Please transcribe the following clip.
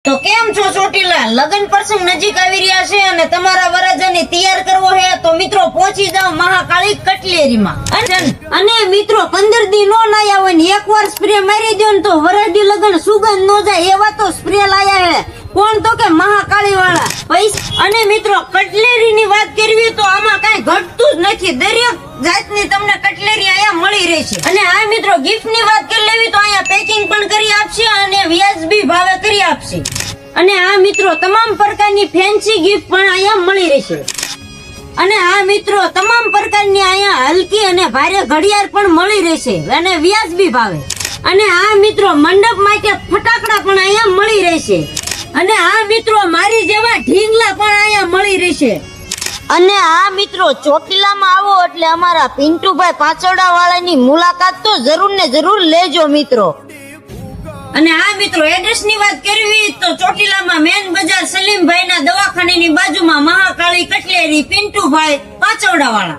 તો કેમ છો ચોટીલા? લગ્ન પ્રસંગ નજીક આવી રહ્યા છે અને તમારા વરરાજાને તૈયાર કરવો છે તો મિત્રો પહોંચી જાઓ મહાકાળી કટલેરીમાં. અને મિત્રો 15 દી નો નાયા હોય ને એકવાર સ્પ્રે મારી દો ને તો વરરાજી લગ્ન સુગંધ નો જાય એવા તો સ્પ્રે લાયા હે. કોણ? તો કે મહાકાળી વાળા પૈસા. અને મિત્રો કટલેરીની વાત કરવી તો આમાં કઈ ઘટતું જ નથી. દરેક જાતની તમને કટલેરી અહીંયા મળી રહેશે. અને આ મિત્રો ગિફ્ટ ની વાત કરી લેવી તો અહીંયા પેકિંગ પણ કરી આપશે અને વ્યાજબી ભાવે કરી આપશે. અને આ મિત્રો તમામ પ્રકારની ફેન્સી ગિફ્ટ પણ અહીંયા મળી રહેશે. અને આ મિત્રો તમામ પ્રકારની અહીંયા હલકી અને ભારે ઘડિયાળ પણ મળી રહેશે અને વ્યાજબી ભાવે. અને આ મિત્રો મંડપ માટે ફટાકડા પણ અહીંયા મળી રહેશે. અને આ મિત્રો મારી જેવા ઢીંગલા પણ અહીંયા મળી રહેશે. અને આ મિત્રો ચોટીલામાં આવો એટલે અમારા પિન્ટુભાઈ પાછોડા વાળાની મુલાકાત તો જરૂર ને જરૂર લેજો મિત્રો. અને આ મિત્રો એડ્રેસ ની વાત કરવી તો ચોટીલામાં મેન બજાર સલીમભાઈ ના દવાખાનાની બાજુમાં મહાકાળી કટલેરી પિન્ટુભાઈ પાછોડા વાળા.